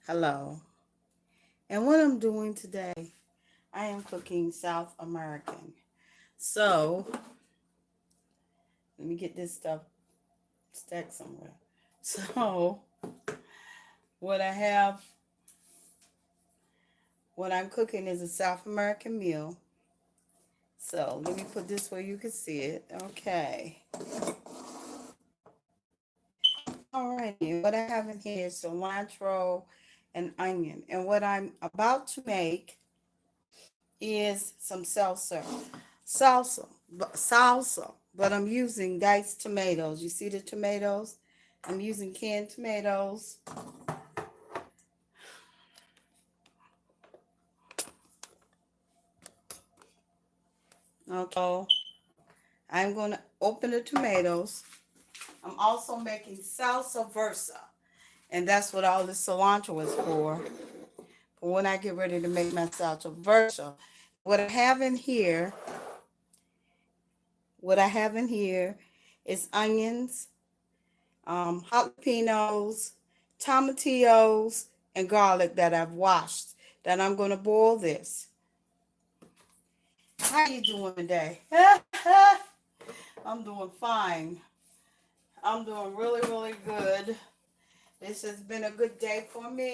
Hello. And what I'm doing today, I am cooking South American. So, let me get this stuff stacked somewhere. So, what I have, what I'm cooking is a South American meal. So, let me put this where you can see it. Okay. Alrighty. What I have in here is cilantro and onion. And what I'm about to make is some salsa, but I'm using diced tomatoes. You see the tomatoes? I'm using canned tomatoes. Okay, I'm going to open the tomatoes. I'm also making salsa versa, and that's what all the cilantro is for when I get ready to make my salsa versa. What I have in here, what I have in here is onions, jalapenos, tomatillos, and garlic that I've washed. That I'm going to boil this. How you doing today? I'm doing fine. I'm doing really, really good. This has been a good day for me.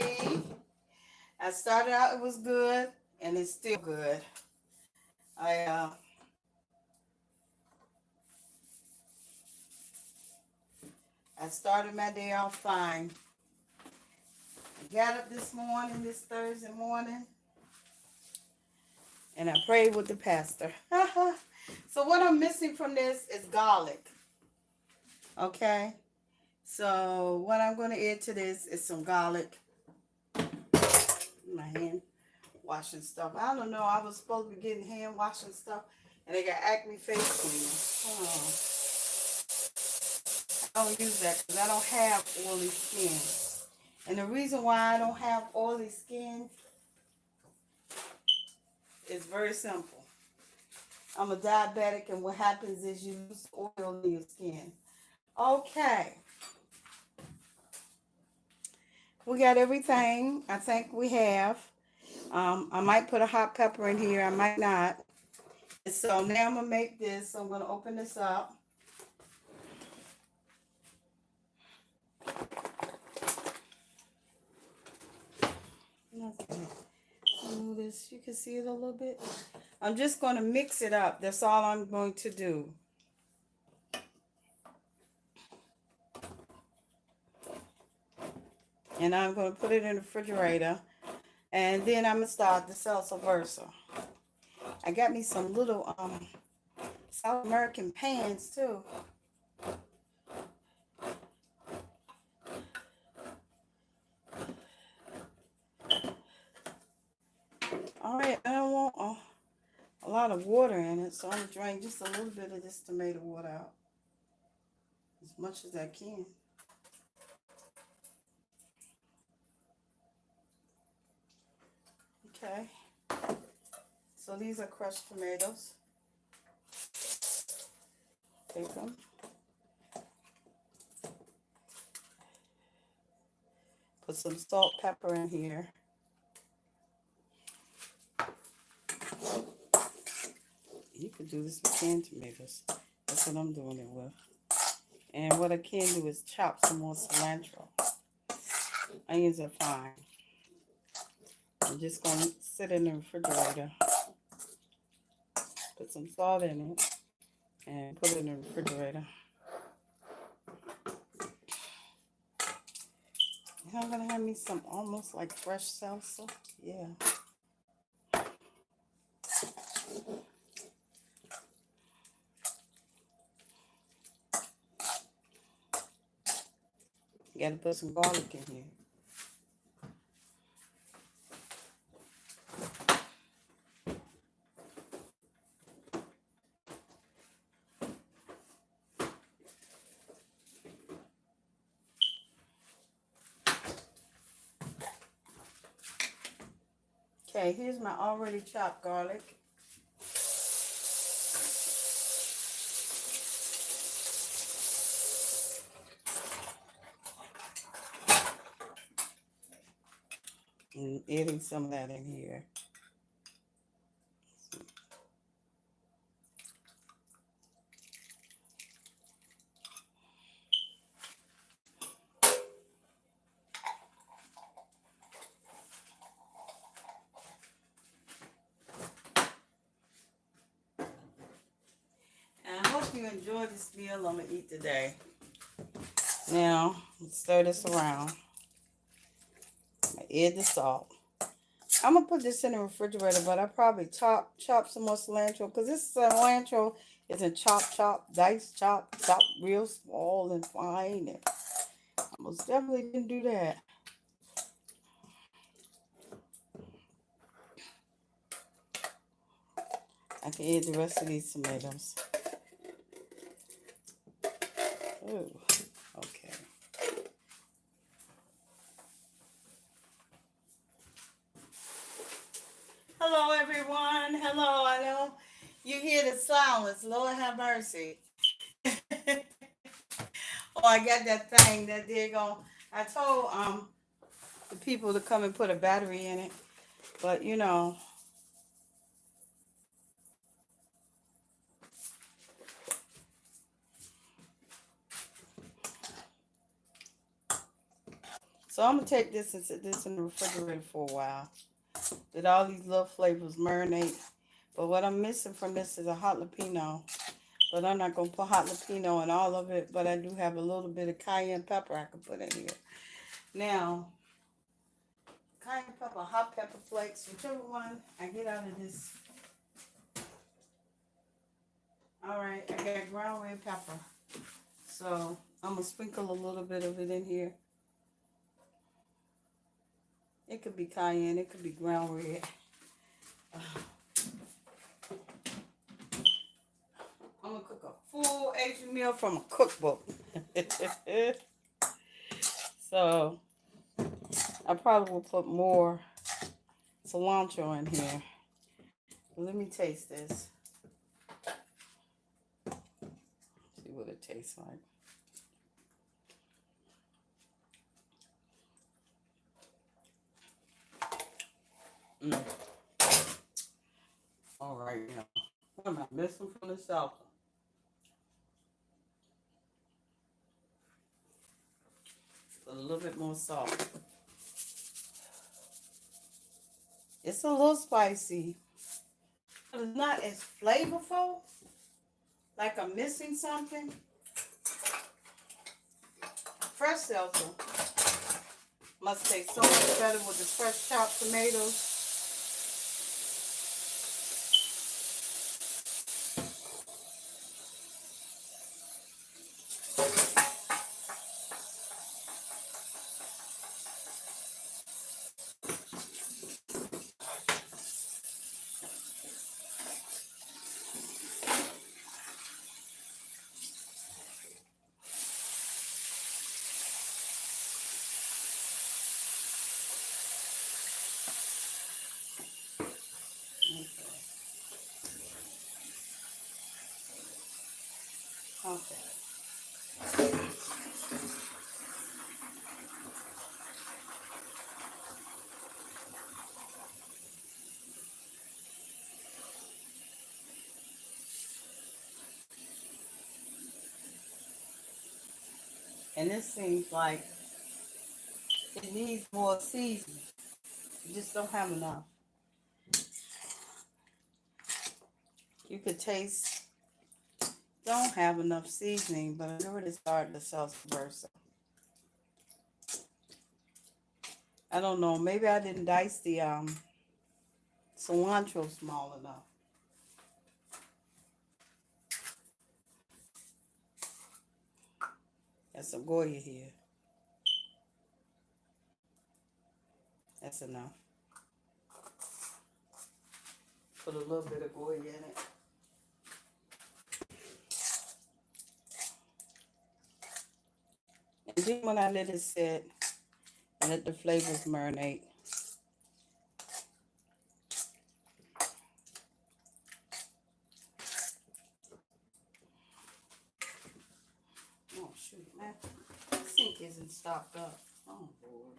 I started out, it was good, and it's still good. I I started my day off fine. I got up this morning, this Thursday morning, and I prayed with the pastor. So what I'm missing from this is garlic. Okay. So what I'm going to add to this is some garlic. My hand washing stuff. I don't know. I was supposed to be getting hand washing stuff, and they got acne face cleaner. I don't use that because I don't have oily skin. And the reason why I don't have oily skin is very simple. I'm a diabetic, and what happens is you lose oil in your skin. Okay. We got everything. I think we have. I might put a hot pepper in here. I might not. And so now I'm going to make this. So I'm going to open this up. Okay. Move this. You can see it a little bit. I'm just going to mix it up. That's all I'm going to do. And I'm going to put it in the refrigerator. And then I'm going to start the salsa versa. I got me some little South American pans too. All right, I don't want a lot of water in it, so I'm going to drain just a little bit of this tomato water out. As much as I can. Okay. So these are crushed tomatoes. Take them. Put some salt, pepper in here. You could do this with canned tomatoes. That's what I'm doing it with. And what I can do is chop some more cilantro. Onions are fine. I'm just going to sit in the refrigerator. Put some salt in it. And put it in the refrigerator. And I'm going to have me some almost like fresh salsa. Yeah. You got to put some garlic in here. Okay, here's my already chopped garlic. And adding some of that in here. And I hope you enjoy this meal I'm going to eat today. Now, let's stir this around. I'm going to add the salt. I'm going to put this in the refrigerator, but I probably chop some more cilantro, because this cilantro isn't diced, chop real small and fine. And I most definitely didn't do that. I can add the rest of these tomatoes. Ooh, okay. Hello, everyone. Hello. I know you hear the silence. Lord have mercy. Oh, I got that thing that they're going. I told the people to come and put a battery in it, but you know. So I'm gonna take this and sit this in the refrigerator for a while. Let all these little flavors marinate. But what I'm missing from this is a jalapeno. But I'm not gonna put jalapeno in all of it. But I do have a little bit of cayenne pepper I can put in here. Now, cayenne pepper, hot pepper flakes, whichever one I get out of this. All right, I got ground red pepper. So I'm gonna sprinkle a little bit of it in here. It could be cayenne, it could be ground red. I'm gonna cook a full Asian meal from a cookbook. So I probably will put more cilantro in here. Let me taste this. See what it tastes like. All right, now. What am I missing from the salsa? A little bit more salt. It's a little spicy, but it's not as flavorful. Like I'm missing something. Fresh salsa must taste so much better with the fresh chopped tomatoes. Okay. And this seems like it needs more seasoning. You just don't have enough. You could taste, don't have enough seasoning, but I already started the salsa versa. I don't know. Maybe I didn't dice the cilantro small enough. That's some Goya here. That's enough. Put a little bit of Goya in it. And then when I let it sit, and let the flavors marinate. Oh shoot, man. The sink isn't stocked up. Oh Lord.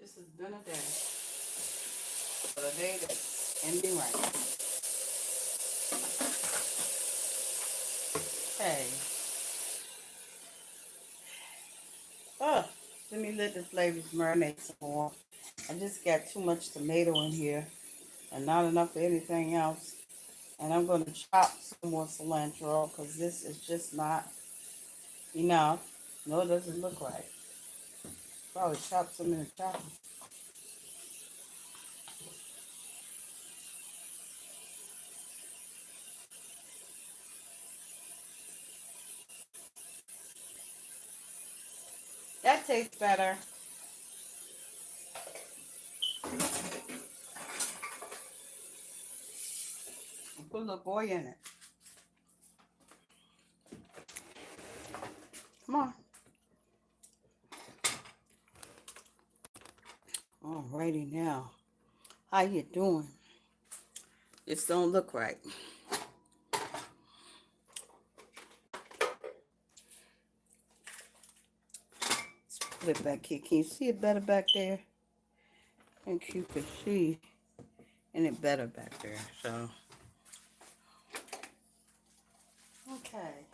This has been a day. But a day that's ending right. Hey. Oh, let me let the flavors marinate some more. I just got too much tomato in here and not enough of anything else. And I'm going to chop some more cilantro because this is just not enough. No, it doesn't look right. Probably chop some in the chopper. That tastes better. Put a little boy in it. Come on. Alrighty now. How you doing? This don't look right. Let's put it back here. Can you see it better back there? I think you can see it better back there. So, okay.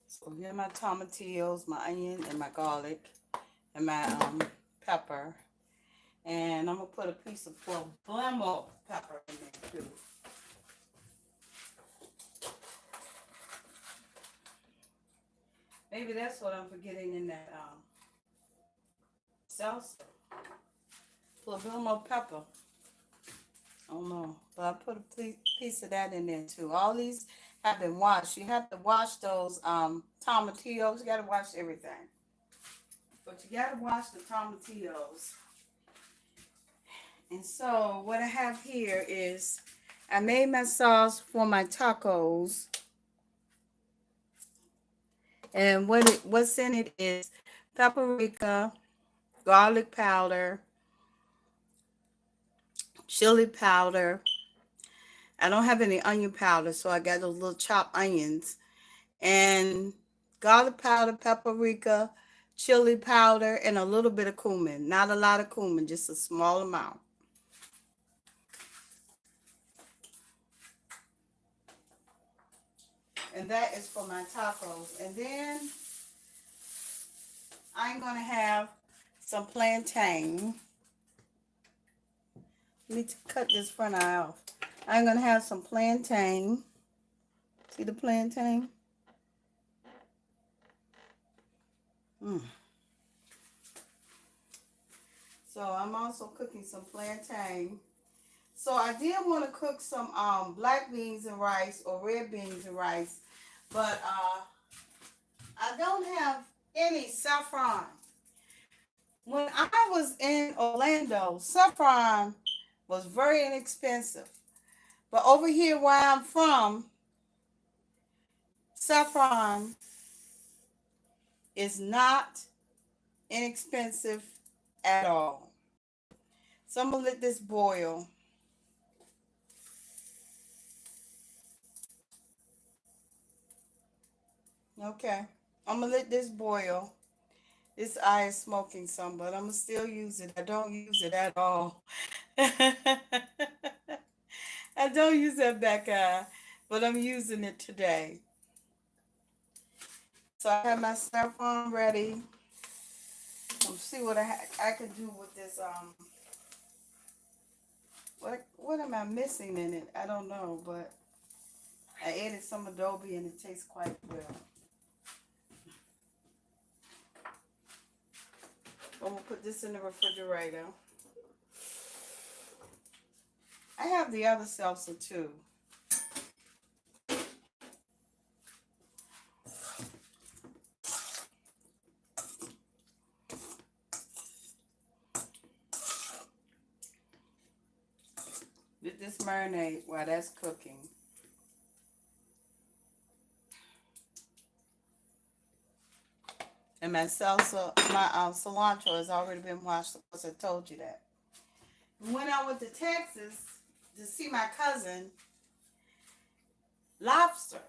So here are my tomatillos, my onion, and my garlic, and my pepper. And I'm going to put a piece of poblano pepper in there too. Maybe that's what I'm forgetting in that salsa. Poblano pepper. I don't know. But I put a piece of that in there too. All these have been washed. You have to wash those tomatillos. You got to wash everything. But you got to wash the tomatillos. And so what I have here is I made my sauce for my tacos. And what's in it is paprika, garlic powder, chili powder. I don't have any onion powder, so I got those little chopped onions. And garlic powder, paprika, chili powder, and a little bit of cumin. Not a lot of cumin, just a small amount. And that is for my tacos. And then I'm going to have some plantain. Let me cut this front eye off. I'm going to have some plantain. See the plantain? So I'm also cooking some plantain. So I did want to cook some black beans and rice or red beans and rice, but I don't have any saffron. When I was in Orlando, saffron was very inexpensive. But over here where I'm from, saffron is not inexpensive at all. So I'm going to let this boil. Okay. I'm going to let this boil. This eye is smoking some, but I'm going to still use it. I don't use it at all. I don't use that back eye, but I'm using it today. So I have my saffron ready. Let's see what I can do with this. What am I missing in it? I don't know, but I added some adobe and it tastes quite well. I'm going to put this in the refrigerator. I have the other salsa too. Let this marinate while that's cooking. And my salsa, my cilantro has already been washed. Of course, I told you that. When I went to Texas to see my cousin, lobster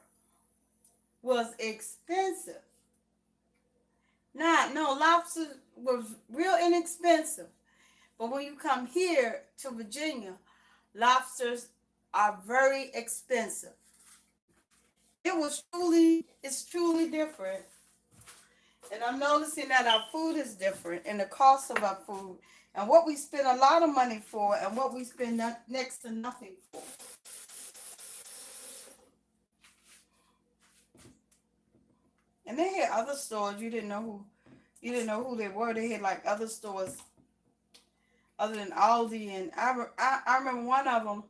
was expensive. No, lobster was real inexpensive. But when you come here to Virginia, lobsters are very expensive. It's truly different. And I'm noticing that our food is different and the cost of our food and what we spend a lot of money for and what we spend next to nothing for. And they had other stores you didn't know who they were. They had like other stores other than Aldi, and I remember one of them.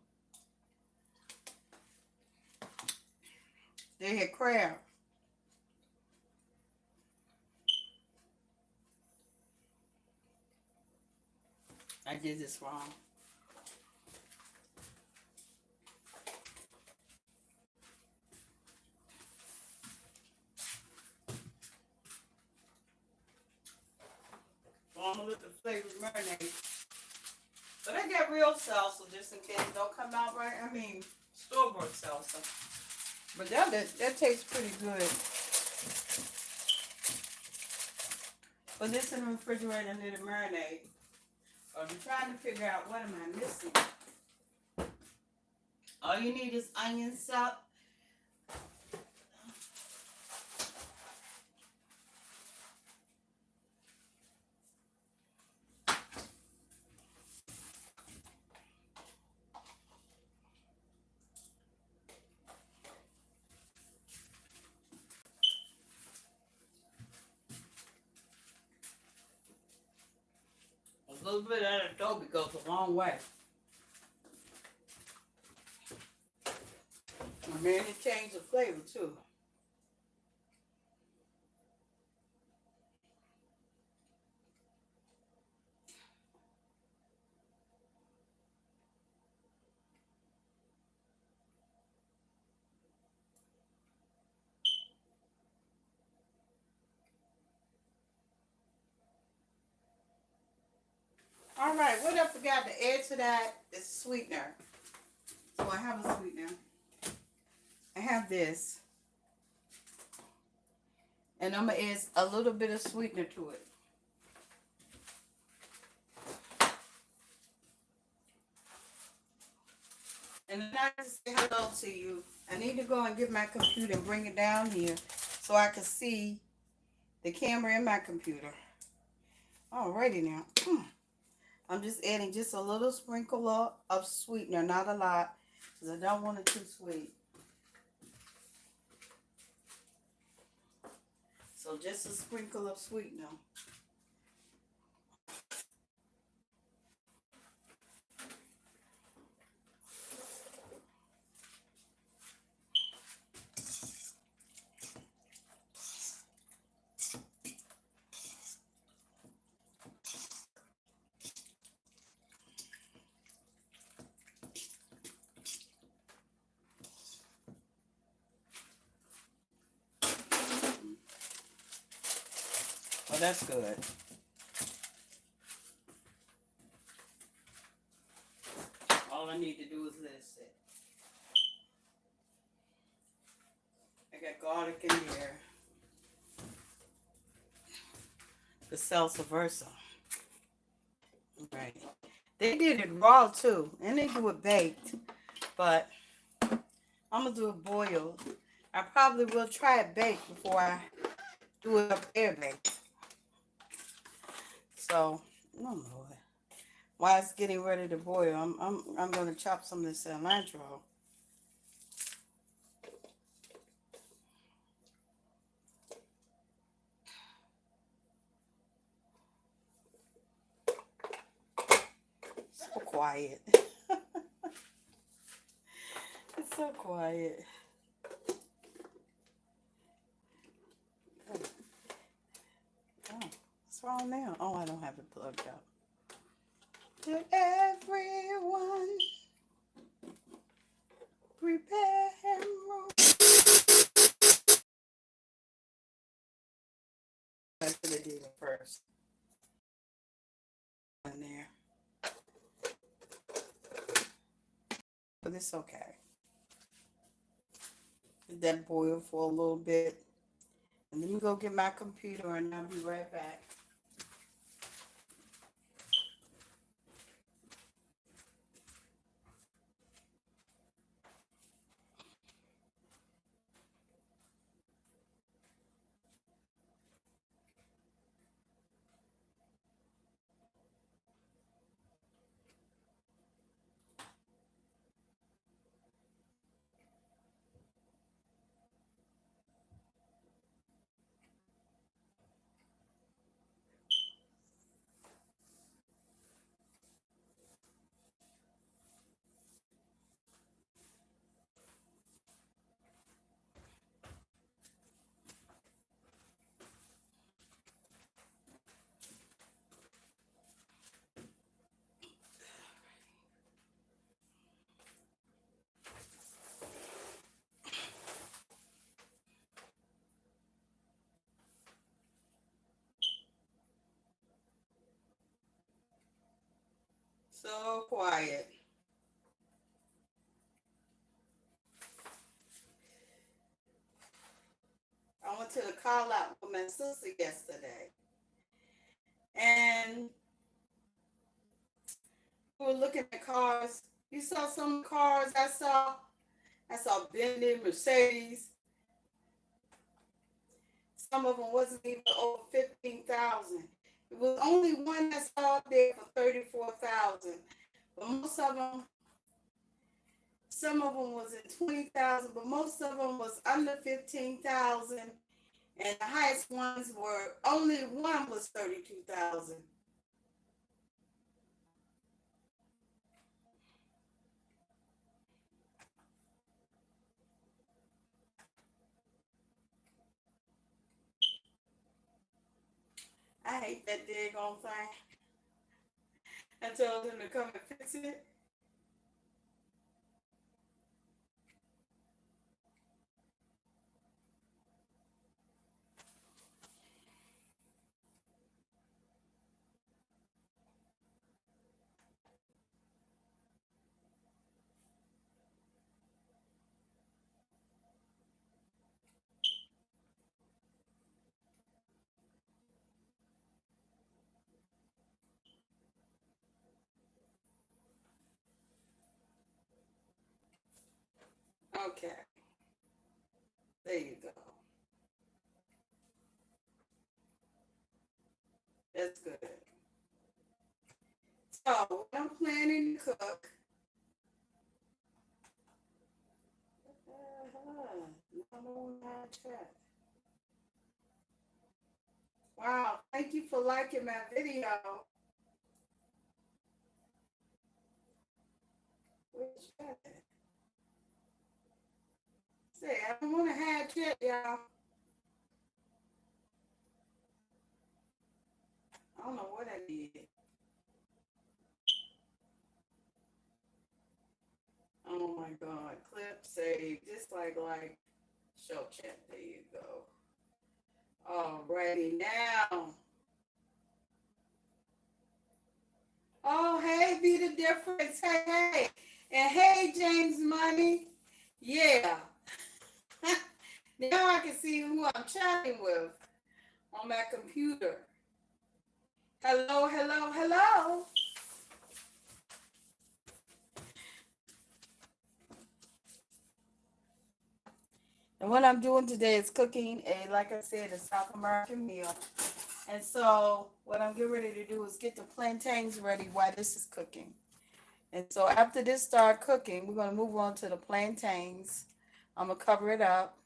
They had crab. I did this wrong. So I'm gonna let the flavor marinate. But I got real salsa just in case it don't come out right. I mean, store-bought salsa. But that tastes pretty good. Put this in the refrigerator and let it marinate. Or if you're trying to figure out what am I missing, all you need is onion, salt. A little bit of adobe goes a long way. And man, it changed the flavor too. All right, what I forgot to add to that is sweetener. So I have a sweetener. I have this. And I'm going to add a little bit of sweetener to it. And then I just say hello to you. I need to go and get my computer and bring it down here so I can see the camera in my computer. Alrighty now. I'm just adding just a little sprinkle of sweetener, not a lot, because I don't want it too sweet. So just a sprinkle of sweetener. Oh, that's good. All I need to do is this. I got garlic in there. The salsa versa. Right. They did it raw too, and they do it baked. But I'm gonna do it boiled. I probably will try it baked before I do it up there baked. So, oh Lord. While it's getting ready to boil, I'm gonna chop some of this cilantro. So quiet. It's so quiet. Oh, what's wrong now? Oh, I don't have it plugged up. To everyone, prepare and room. I should have did it first. In there. But it's okay. Let that boil for a little bit. And let me go get my computer and I'll be right back. So quiet. I went to the call out with my sister yesterday. And we were looking at cars. You saw some cars I saw? I saw Bentley, Mercedes. Some of them wasn't even over 15,000. It was only one I saw there for 34,000. But most of them, some of them was in 20,000, but most of them was under 15,000. And the highest ones were, only one was 32,000. I hate that daggone thing. I told them to come and fix it. Okay, there you go. That's good. So, what I'm planning to cook. Wow, thank you for liking my video. Where's that? Say, I don't want to have chat, y'all. I don't know what I did. Oh my God, clip save, just like show chat. There you go. Alrighty now. Oh, hey, be the difference. Hey, hey. And hey, James Money. Yeah. Now I can see who I'm chatting with on my computer. Hello, hello, hello. And what I'm doing today is cooking like I said, a South American meal. And so what I'm getting ready to do is get the plantains ready while this is cooking. And so after this start cooking, we're going to move on to the plantains. I'm going to cover it up.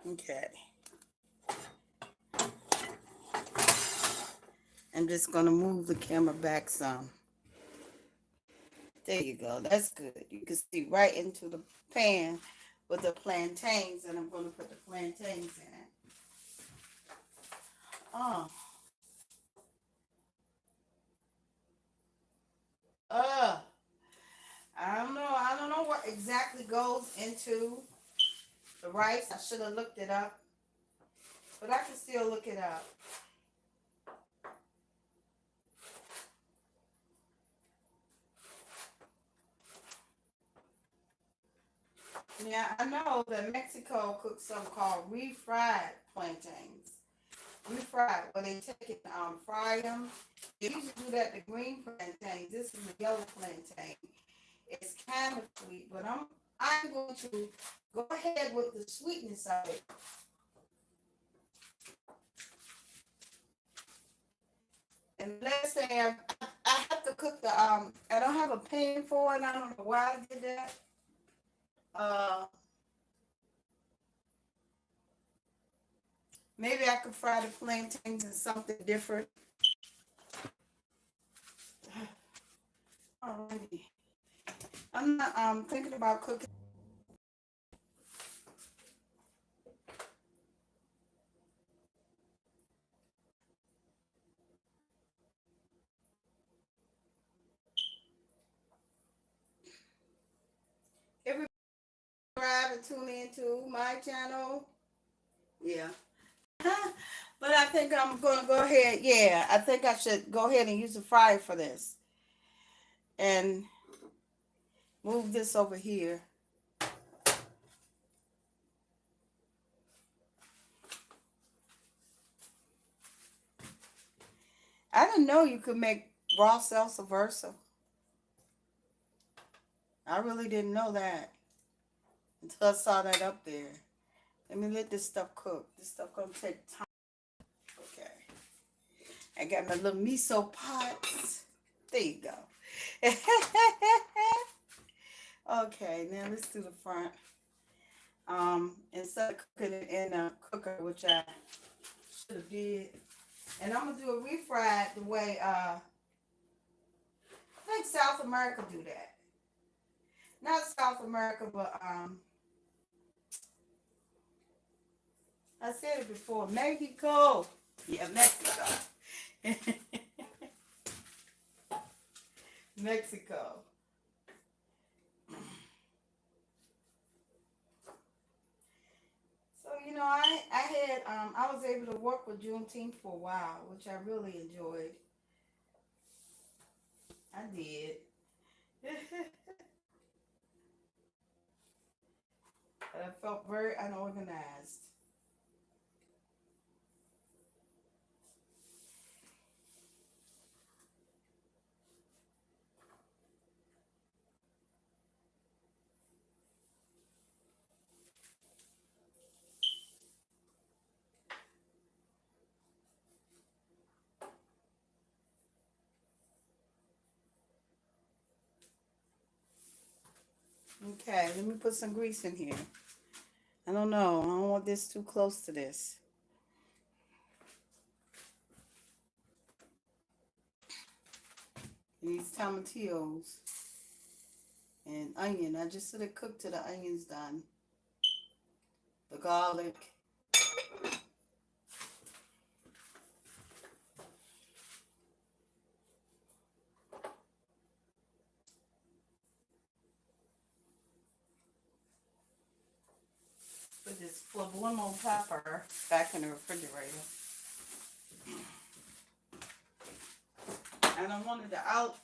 Okay. I'm just going to move the camera back some. There you go. That's good. You can see right into the pan with the plantains, and I'm going to put the plantains in. Oh. I don't know. I don't know what exactly goes into too. The rice, I should have looked it up, but I can still look it up. Yeah, I know that Mexico cooks something called refried plantains. Refried, where they take it, fry them. They used to do that to green plantains. This is the yellow plantain. It's kind of sweet, but I'm going to go ahead with the sweetness of it. And let's say I have to cook the I don't have a pan for it. I don't know why I did that. Maybe I could fry the plantains in something different. Alrighty. I'm not thinking about cooking. Everybody subscribe and tune into my channel. Yeah. But I think I'm gonna go ahead. Yeah, I think I should go ahead and use the fryer for this. And move this over here. I didn't know you could make raw salsa versa. I really didn't know that until I saw that up there. Let me let this stuff cook. This stuff gonna take time. Okay. I got my little miso pots. There you go. Okay, now let's do the front. Instead of cooking it in a cooker, which I should have did. And I'm gonna do a refried the way I think South America do that. Not South America, but I said it before, Mexico. Yeah, Mexico. Mexico. So I was able to work with Juneteenth for a while, which I really enjoyed. I did. But I felt very unorganized. Okay, let me put some grease in here. I don't know. I don't want this too close to this. These tomatillos and onion. I just let it cook till the onion's done. The garlic. Put this lemon pepper back in the refrigerator. And I wanted to outshine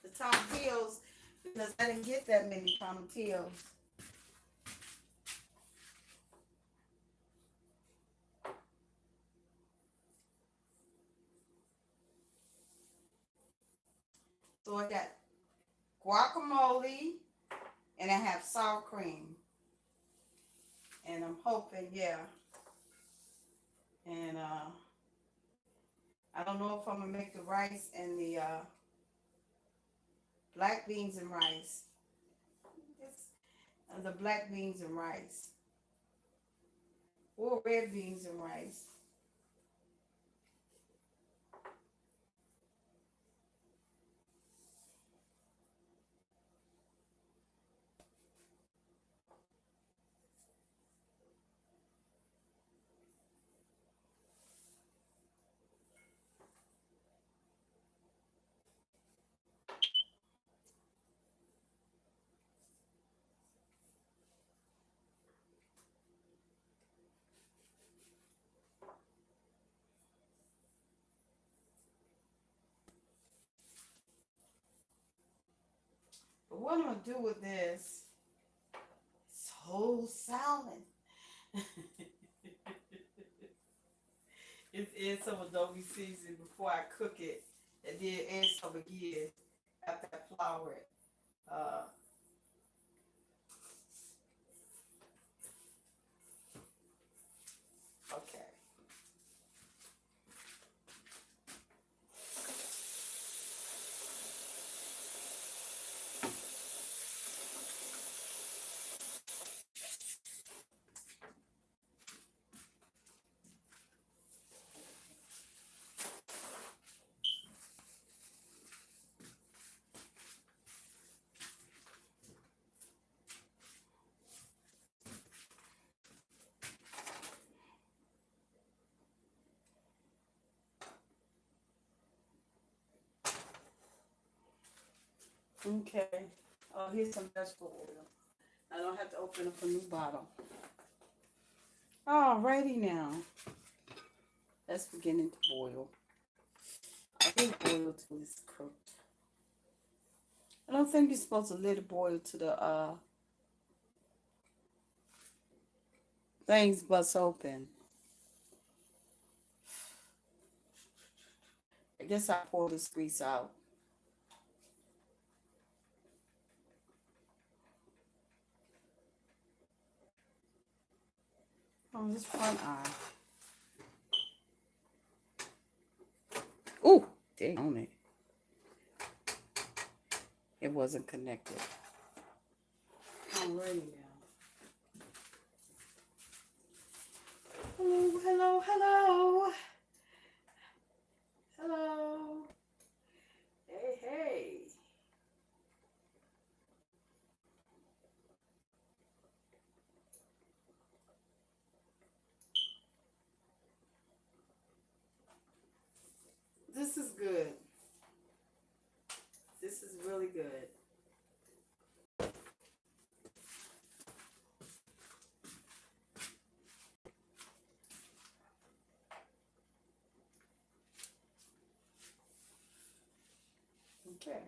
the tomatillos because I didn't get that many tomatillos. So I got guacamole and I have sour cream. And I'm hoping, yeah. And I don't know if I'm gonna make the rice and the black beans and rice. The black beans and rice. Or red beans and rice. But what I'm going to do with this, it's whole salmon. It's add some adobe seasoning before I cook it, and then add some again after I flour it. Uh, okay. Okay. Oh, here's some vegetable oil. I don't have to open up a new bottle. Alrighty now. That's beginning to boil. I think boil till it's cooked. I don't think you're supposed to let it boil to the things bust open. I guess I pour this grease out. Oh, this front eye. Ooh, dang on it. It wasn't connected. Alrighty now. Hello, hello, hello. Hello. Hey, hey. This is good. This is really good. Okay.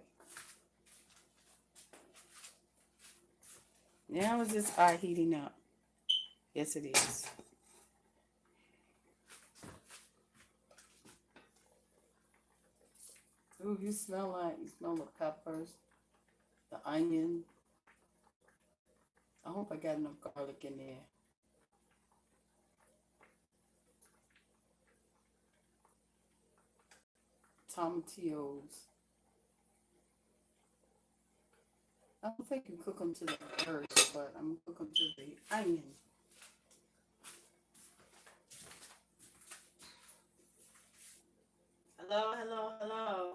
Now is this eye heating up? Yes, it is. Ooh, you smell the peppers, the onion. I hope I got enough garlic in there. Tomatillos. I don't think you cook them to the first, but I'm gonna cook them to the onion. Hello, hello, hello.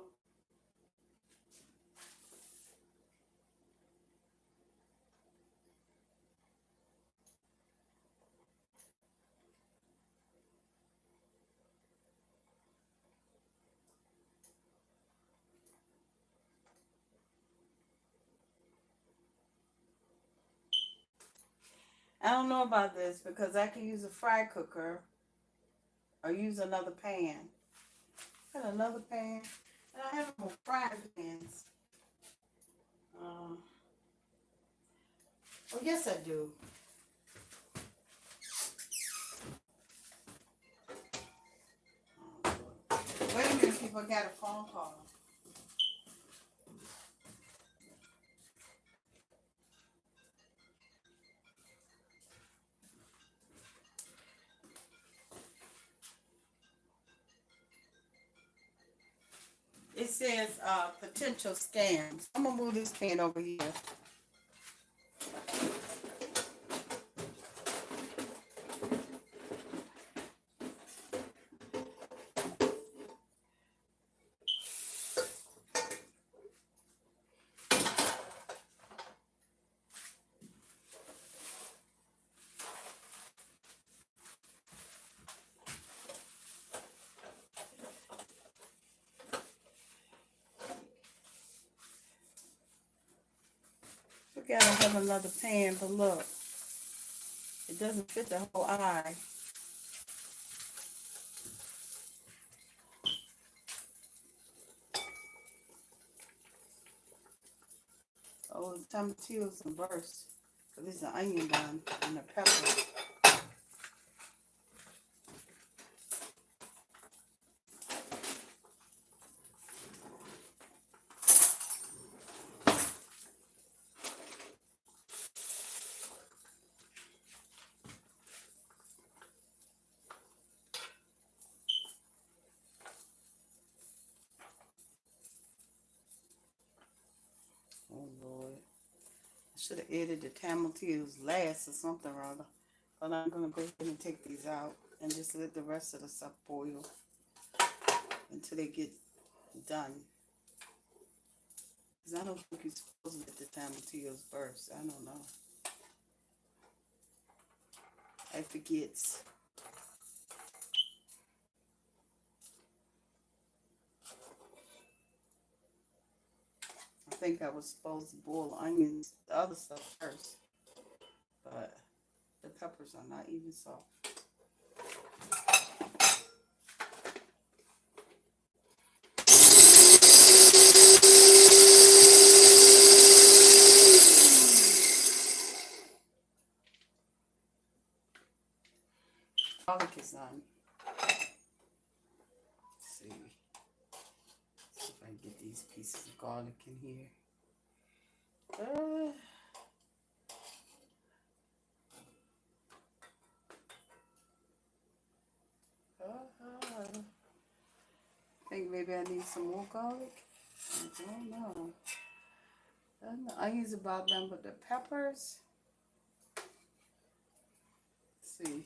I don't know about this because I can use a fry cooker or use another pan. Got another pan, and I have more frying pans. Oh, yes, I do. Wait a minute, people, got a phone call. It says potential scams. I'm gonna move this pan over here. We gotta have another pan, but look, it doesn't fit the whole eye. Oh the tomatillos and burst. Because there's an onion bun and a pepper. Oh Lord. I should have added the tomatillos last or something or other. But I'm going to go ahead and take these out and just let the rest of the stuff boil until they get done. Because I don't think you're supposed to let the tomatillos burst. I don't know. I forget. I think I was supposed to boil onions, the other stuff first. But the peppers are not even soft. Garlic is done. Let's see. See if I can get these pieces of garlic in here. I think maybe I need some more garlic. I don't know. The onions about done, but the peppers. Let's see.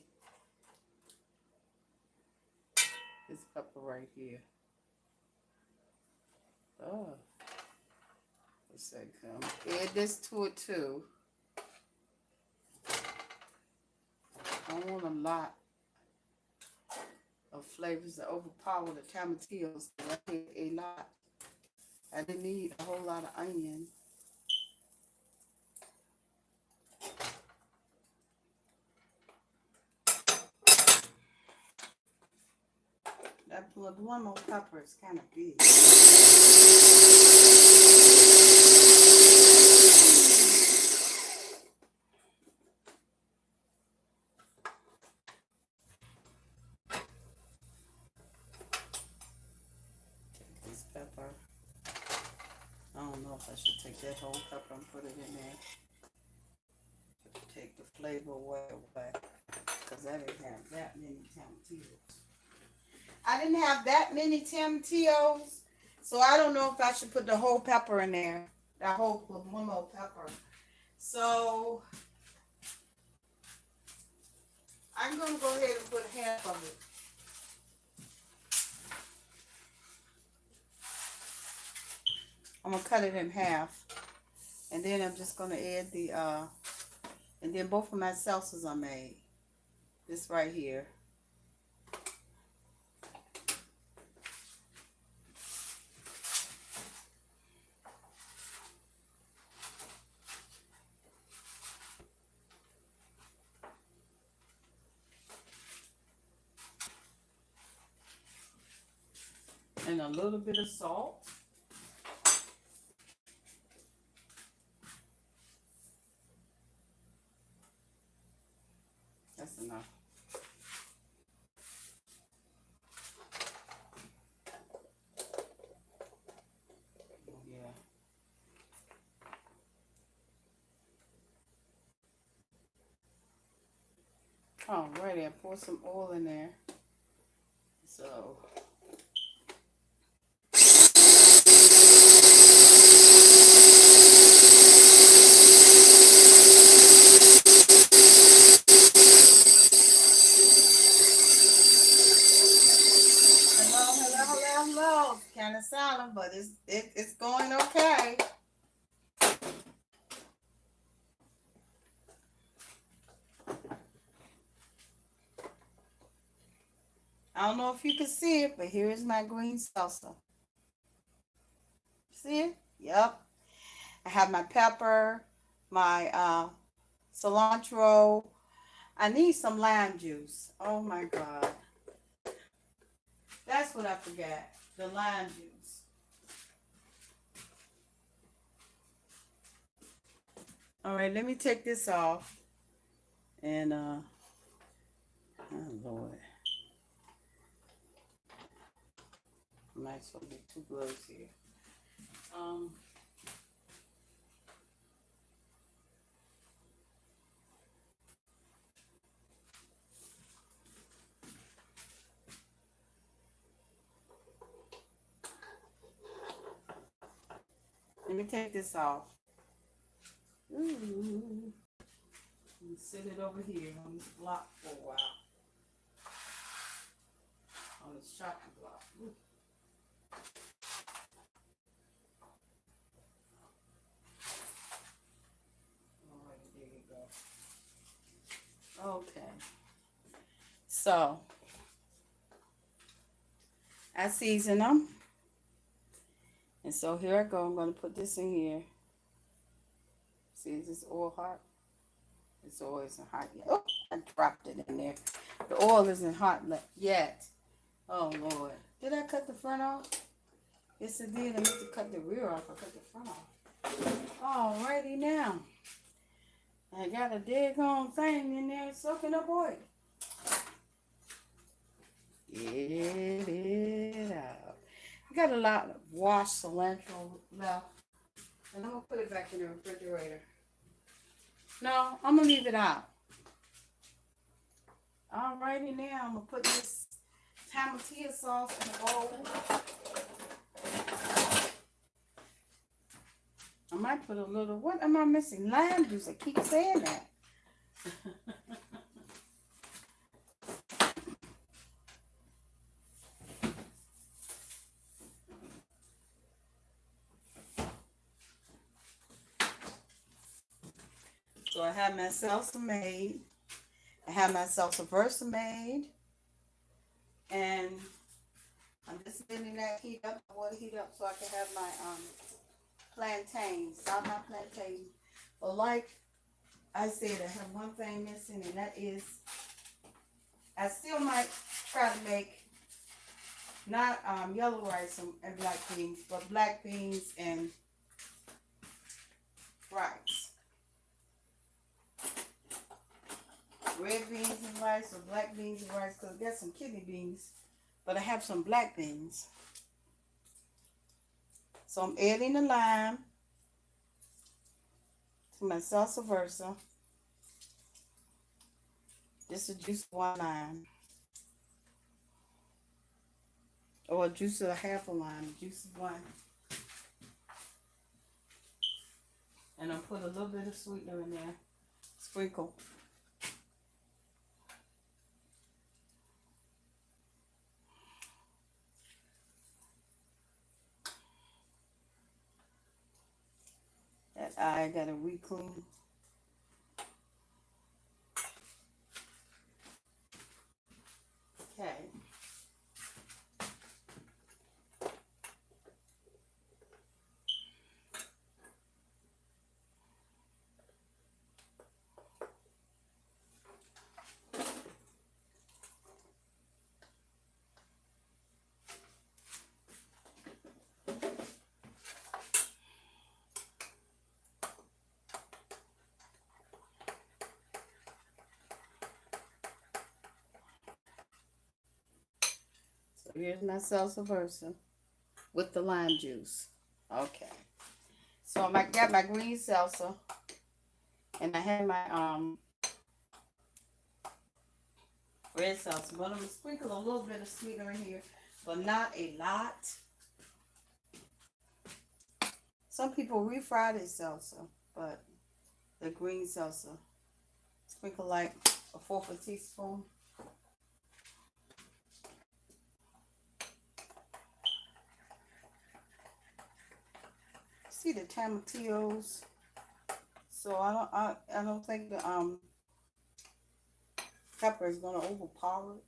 This pepper right here. Oh. Let's say add this to it too. I don't want a lot of flavors to overpower the tomatillos. I had a lot. I didn't need a whole lot of onion. That one more pepper is kind of big. Take this pepper. I don't know if I should take that whole pepper and put it in there. Take the flavor away. Because I didn't have that many tomatillos. I didn't have that many tomatillos, so I don't know if I should put the whole pepper in there. That whole one more pepper. So I'm gonna go ahead and put half of it. I'm gonna cut it in half, and then I'm just gonna add the and then both of my salsas are made. This right here. And a little bit of salt. That's enough. Yeah. Alrighty, I pour some oil in there. So hello. Kind of silent, but it's going okay. I don't know if you can see it, but here is my green salsa. See it? Yep. I have my pepper, my cilantro. I need some lime juice. Oh my God. That's what I forgot. The lime juice. All right, let me take this off. And, oh Lord. I might as well get two gloves here. Um, Let me take this off. Ooh. Let me sit it over here on this block for a while. On this chopping block. Ooh. All right, there you go. Okay. So, I season them. And so here I go. I'm going to put this in here. See, is this oil hot? This oil isn't hot yet. Oh, I dropped it in there. The oil isn't hot yet. Oh, Lord. Did I cut the front off? Yes, I did. I meant to cut the rear off. I cut the front off. Alrighty now. I got a daggone thing in there soaking up oil. Get it out. I got a lot of washed cilantro left. And I'm going to put it back in the refrigerator. No, I'm going to leave it out. Alrighty now, I'm going to put this tomatillo sauce in a bowl. I might put a little, what am I missing? Lime juice. I keep saying that. So I have my salsa made. I have my salsa versa made. And I'm just letting that heat up. I want to heat up so I can have my plantains. Not my plantains. But like I said, I have one thing missing, and that is I still might try to make not yellow rice and black beans, but black beans and rice. Red beans and rice or black beans and rice, because I got some kidney beans, but I have some black beans. So I'm adding the lime to my salsa versa. Just a juice of one lime. Or a juice of a half a lime. Juice of one. And I'll put a little bit of sweetener in there. Sprinkle. That eye got to re-clean. Okay. So here's my salsa versa with the lime juice. Okay. So I got my green salsa, and I have my red salsa. But I'm gonna sprinkle a little bit of sweetener in here, but not a lot. Some people refry their salsa, but the green salsa, sprinkle like a fourth of a teaspoon. See the tomatillos. So I don't think the pepper is gonna overpower it.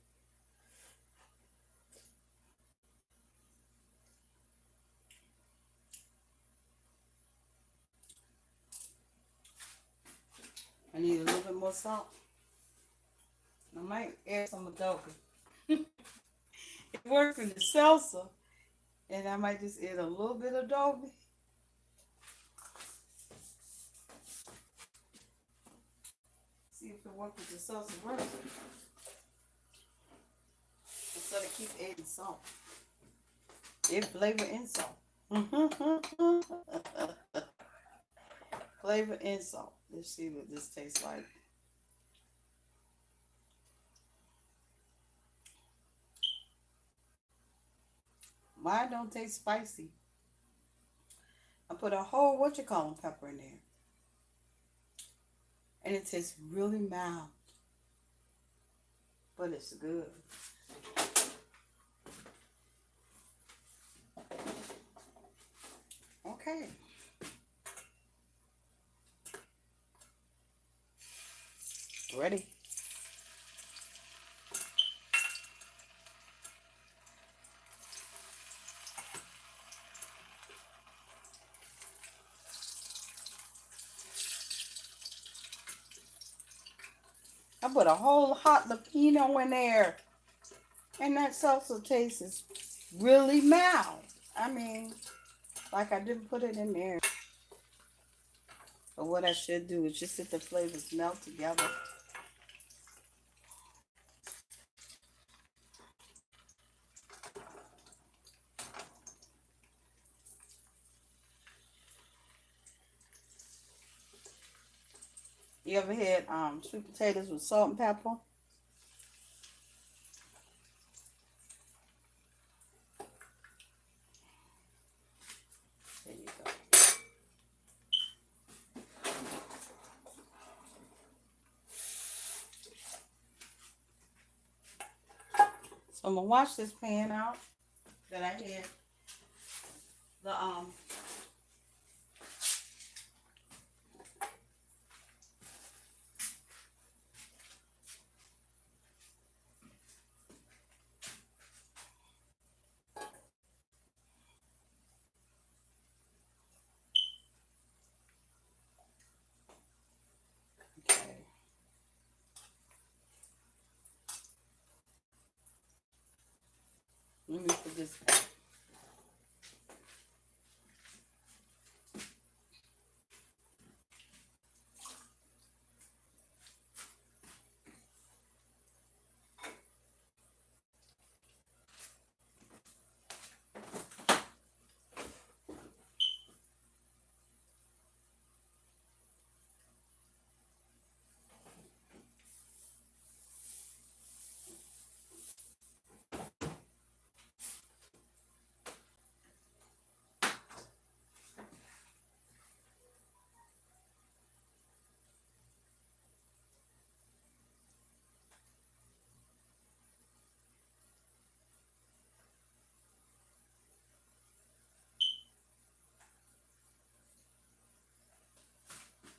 I need a little bit more salt. I might add some adobo. It works in the salsa, and I might just add a little bit of adobo. can work with the salsa first instead of keep adding salt. It flavor and salt. Flavor and salt. Let's see what this tastes like. Mine don't taste spicy. I put a whole pepper in there. And it tastes really mild. But it's good. Okay. Ready? I put a whole hot jalapeno in there. And that salsa taste is really mild. I mean, like I didn't put it in there. But what I should do is just let the flavors melt together. You ever had sweet potatoes with salt and pepper? There you go. So I'm gonna wash this pan out that I had the okay. Let me put this back.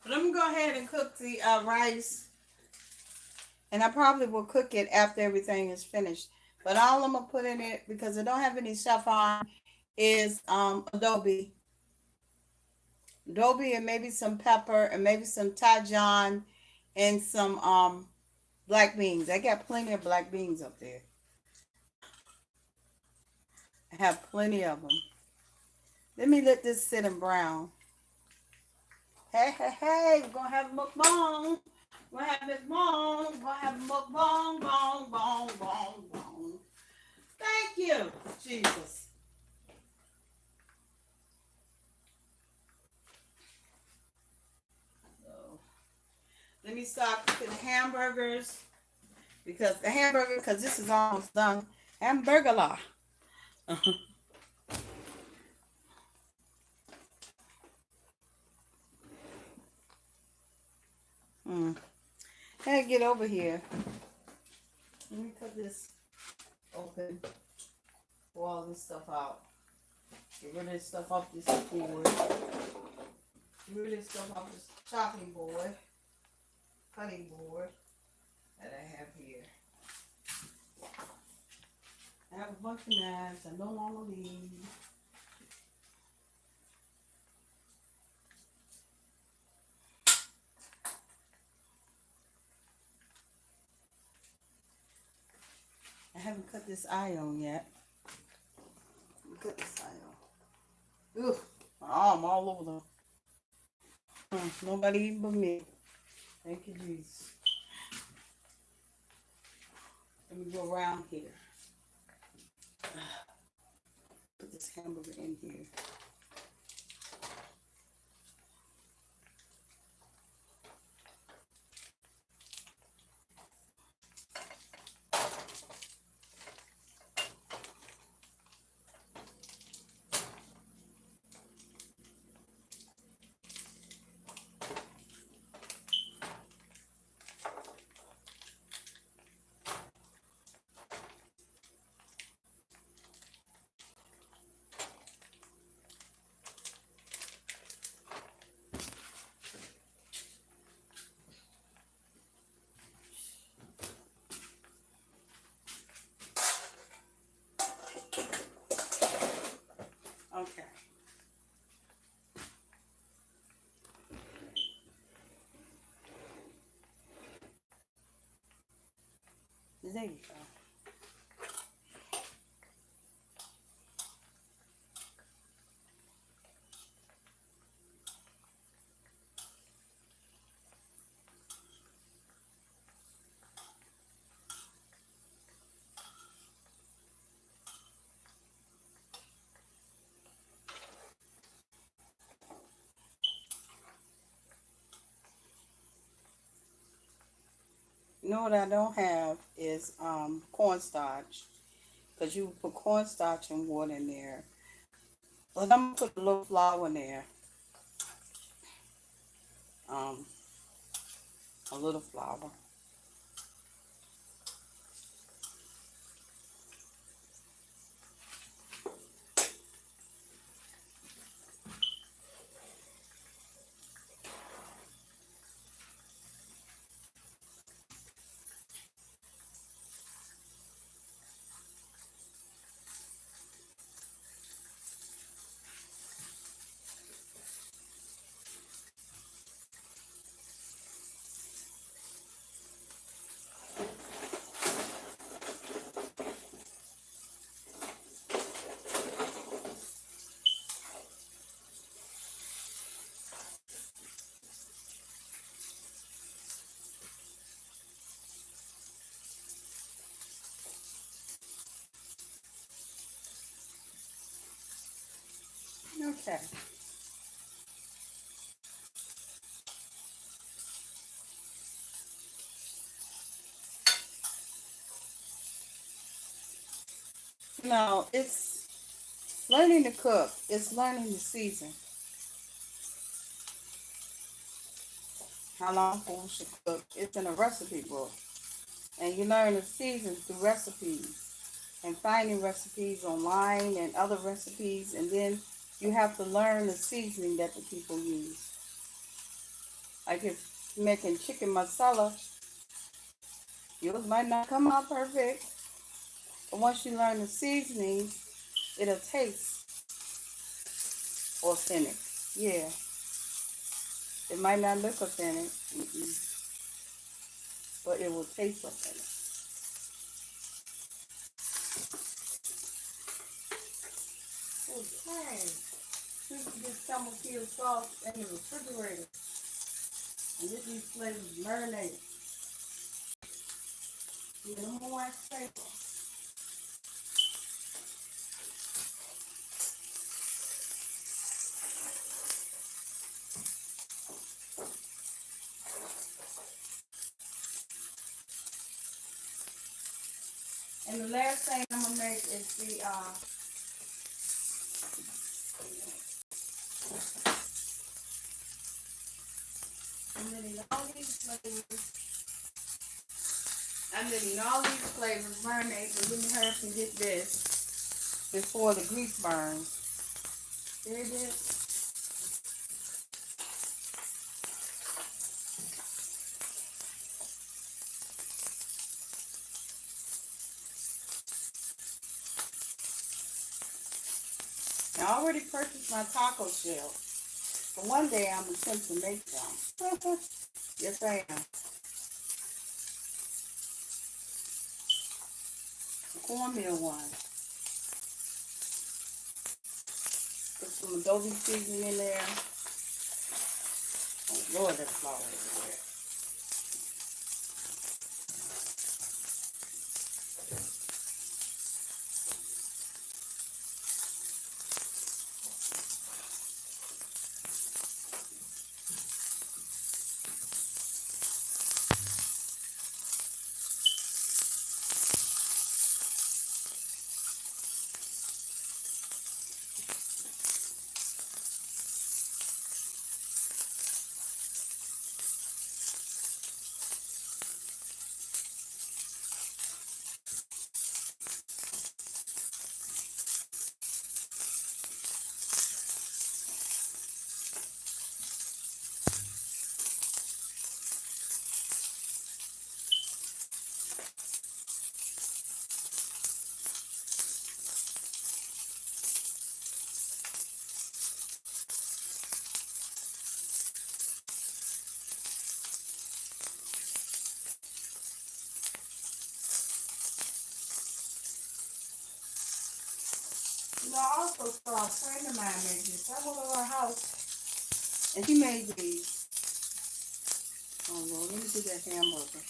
But I'm gonna go ahead and cook the rice. And I probably will cook it after everything is finished. But all I'm gonna put in it, because I don't have any stuff on, is adobe. Adobe and maybe some pepper and maybe some Tajin and some black beans. I got plenty of black beans up there. I have plenty of them. Let me let this sit and brown. Hey, hey, hey, we're gonna have a mukbang. We're gonna have this bong. We're gonna have a mukbang, bong, bong, bong, bong. Thank you, Jesus. So, let me start cooking the hamburgers because this is almost done. Hamburger la. Gotta get over here. Let me cut this open. Pull all this stuff out. Get rid of this stuff off this board. Get rid of this stuff off this chopping board. Cutting board that I have here. I have a bunch of knives I no longer need. I haven't cut this eye on yet. Cut this eye on. Ugh, my arm all over the. Nobody even but me. Thank you, Jesus. Let me go around here. Put this hamburger in here. Okay. There you go. You know what I don't have is cornstarch. Because you put cornstarch and water in there. But I'm going to put a little flour in there. Um, a little flour. Okay. Now, it's learning to cook. It's learning to season. How long food should cook. It's in a recipe book. And you learn the seasons through recipes. And finding recipes online and other recipes. And then you have to learn the seasoning that the people use. Like if you're making chicken masala, yours might not come out perfect. But once you learn the seasonings, it'll taste authentic. Yeah. It might not look authentic, but it will taste authentic. Okay. You can get camel keel sauce in the refrigerator and get these flavors marinated. You know more wax paper. And the last thing I'm gonna make is the I'm letting all these flavors marinate, but let me hurry up and get this before the grease burns. There it is. I already purchased my taco shell. But one day I'm attempting to make some. Yes, I am. The cornmeal one. Put some adobe seasoning in there. Oh Lord, that's flour everywhere. You know, I also saw a friend of mine make this. I went to her house and she made these. Oh Lord, let me do that hamburger.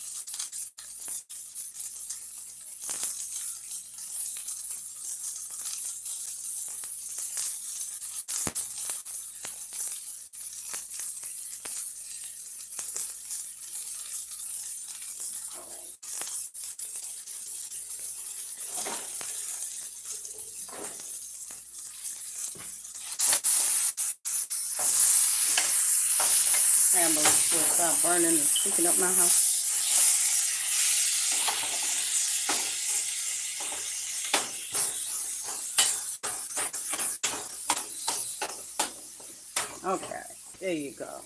Hamburger will stop burning and sticking up my house. Okay, there you go.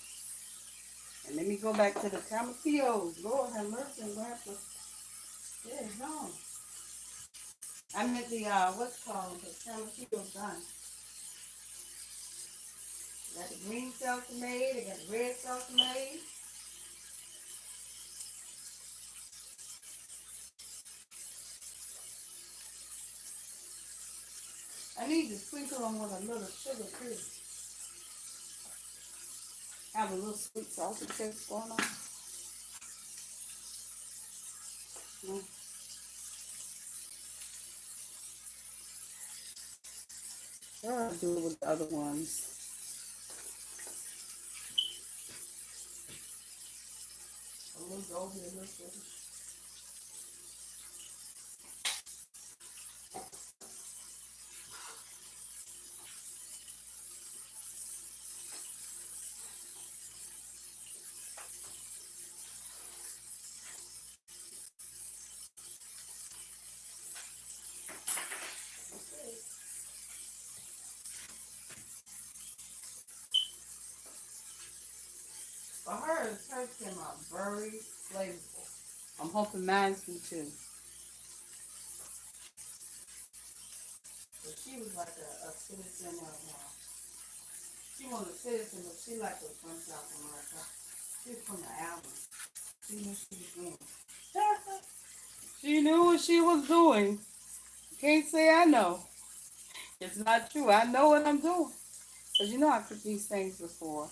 And let me go back to the tomatillos. Lord have mercy, I'm going to have to, there it's gone. I meant the, what's called, the tomatillos done. Got the green sauce made, I got the red sauce made. I need to sprinkle them with a little sugar too. Have a little sweet salty taste going on. Mm. Sure, I'll do it with the other ones. A little over a little sugar. For hers came out very flavorful. I'm hoping mine do too. But she was like a citizen of, she wasn't a citizen, but she like was from South America. She was from the island. She knew she was doing. She knew what she was doing. Can't say I know. It's not true. I know what I'm doing. Because you know I cooked these things before.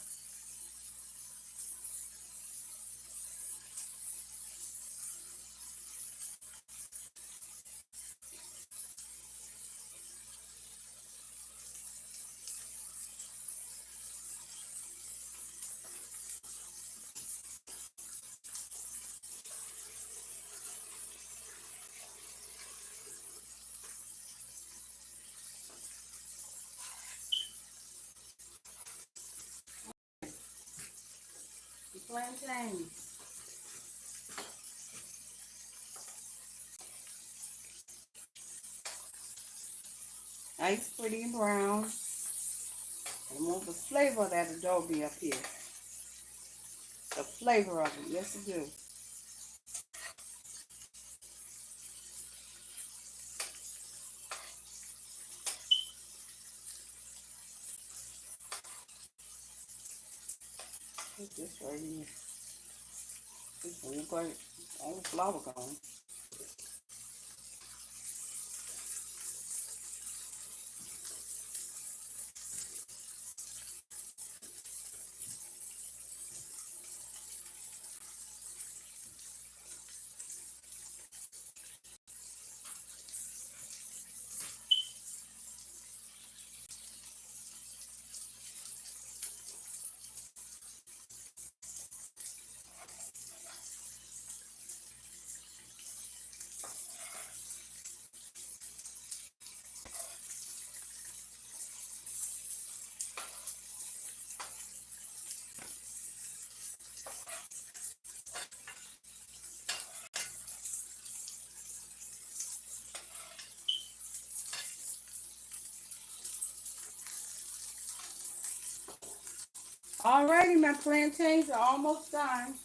The plantains. Nice, pretty, and brown. I want the flavor of that adobe up here. The flavor of it. Yes, it do. Put this right here. This one look like all the flour gone. Alrighty, my plantains are almost done.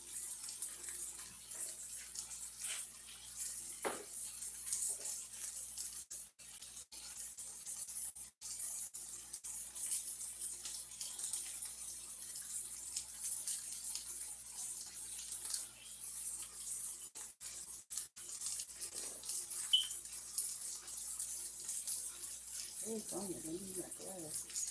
Oh, it's on it. Let me use my glasses.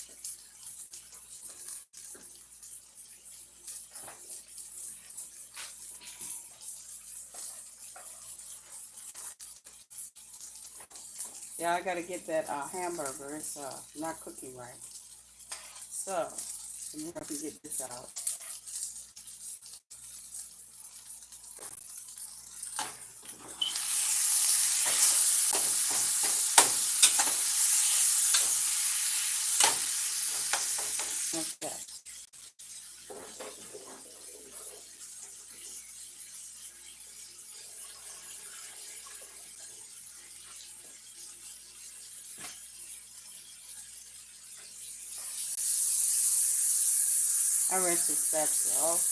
Yeah, I gotta get that hamburger. It's not cooking right. So, let me help you get this out. Okay. I rinse this spatula off.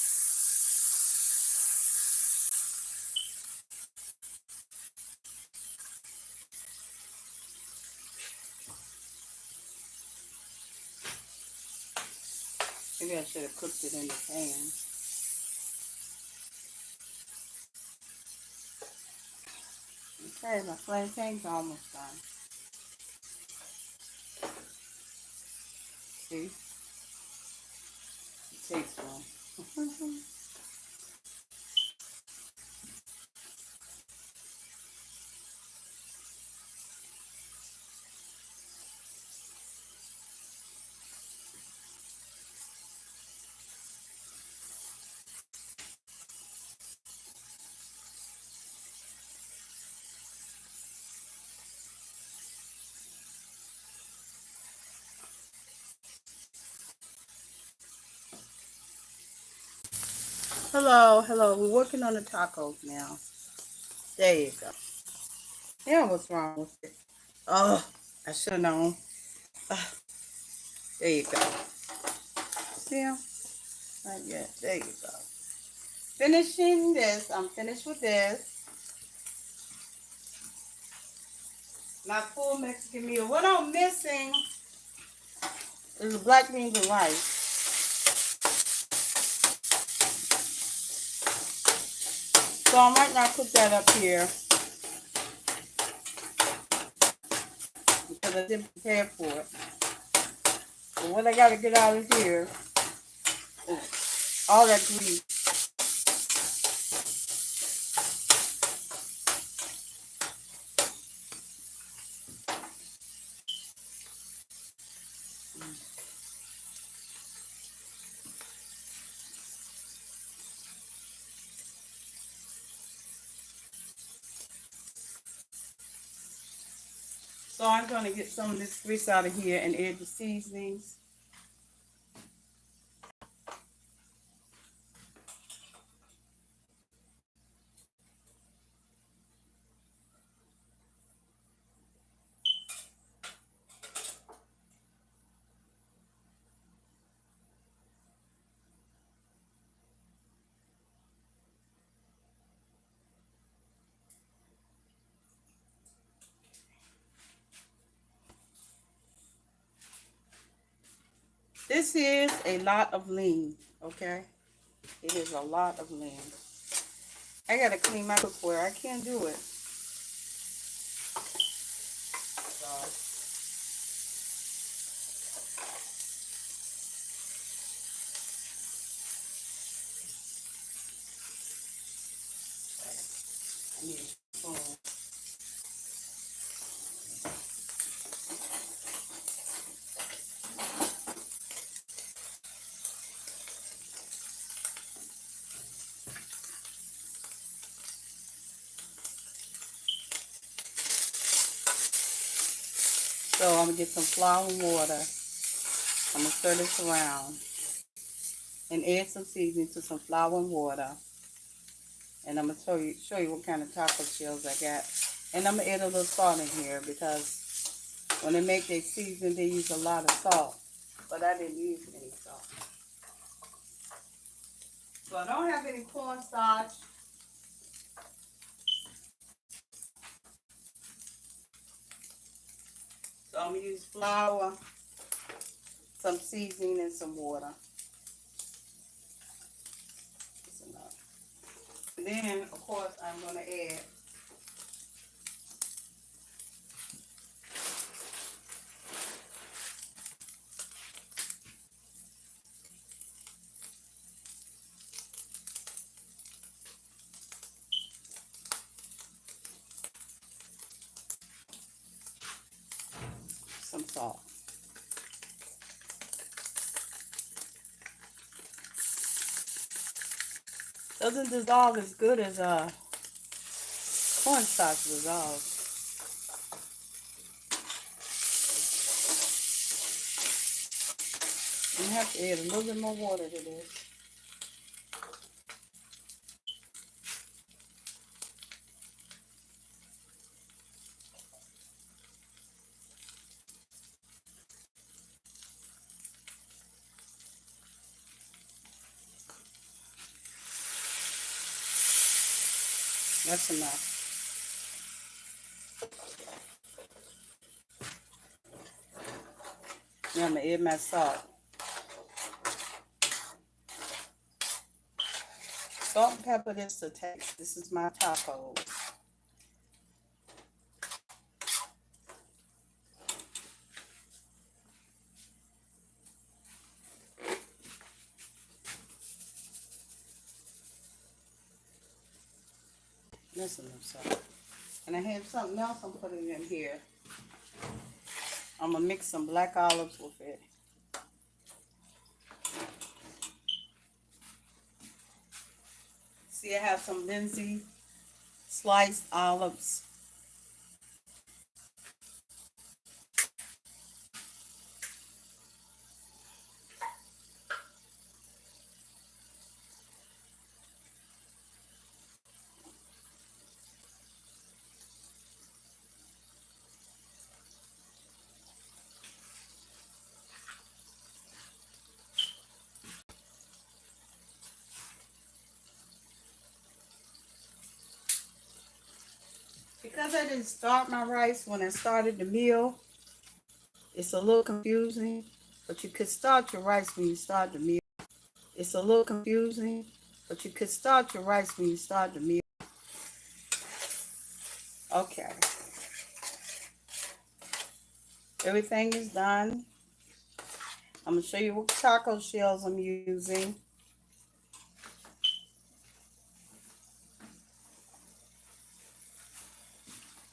Maybe I should have cooked it in the pan. Okay, my plantain's almost done. See? It takes one. Hello, hello. We're working on the tacos now. There you go. Yeah, what's wrong with it? Oh, I should have known. There you go. See 'em? Not yet. There you go. Finishing this. I'm finished with this. My full Mexican meal. What I'm missing is the black beans and rice. So I might not cook that up here because I didn't prepare for it. But what I got to get out of here is all that grease. So I'm going to get some of this grease out of here and add the seasonings. This is a lot of lean, okay? It is a lot of lean. I got to clean my cookware. I can't do it. So, I need a spoon. So I'm going to get some flour and water. I'm going to stir this around and add some seasoning to some flour and water. And I'm going to show you what kind of taco shells I got. And I'm going to add a little salt in here because when they make their seasoning, they use a lot of salt. But I didn't use any salt. So I don't have any cornstarch. So I'm going to use flour, some seasoning, and some water. That's enough. And then, of course, I'm going to add salt. Doesn't dissolve as good as cornstarch dissolves. You have to add a little bit more water to this. That's enough. Now I'm going to add my salt. Salt and pepper, this to taste. This is my tacos. That's enough salt. And I have something else I'm putting in here. I'm going to mix some black olives with it. See, I have some Lindsay sliced olives. Because I didn't start my rice when I started the meal, it's a little confusing, but you could start your rice when you start the meal. It's a little confusing, but you could start your rice when you start the meal. Okay. Everything is done. I'm going to show you what taco shells I'm using.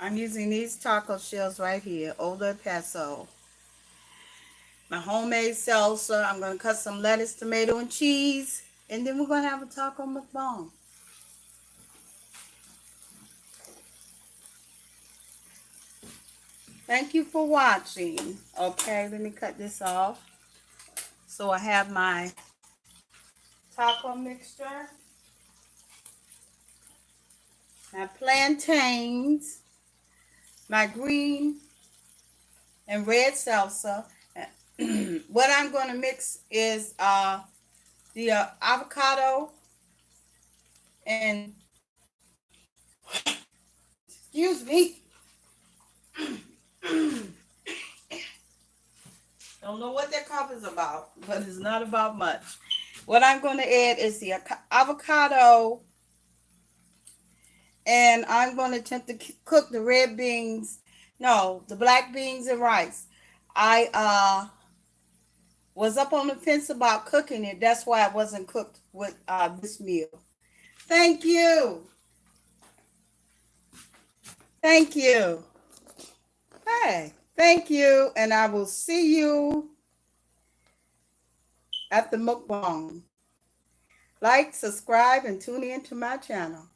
I'm using these taco shells right here, Old El Paso. My homemade salsa. I'm going to cut some lettuce, tomato, and cheese. And then we're going to have a taco mukbang. Thank you for watching. Okay, let me cut this off. So I have my taco mixture, my plantains, my green and red salsa. What I'm going to mix is the avocado and, excuse me, don't know what that cough is about, but it's not about much. What I'm going to add is the avocado, and I'm going to attempt to cook the red beans, no, the black beans and rice. I was up on the fence about cooking it. That's why it wasn't cooked with this meal. Thank you. Thank you. Hey, thank you. And I will see you at the mukbang. Like, subscribe, and tune in to my channel.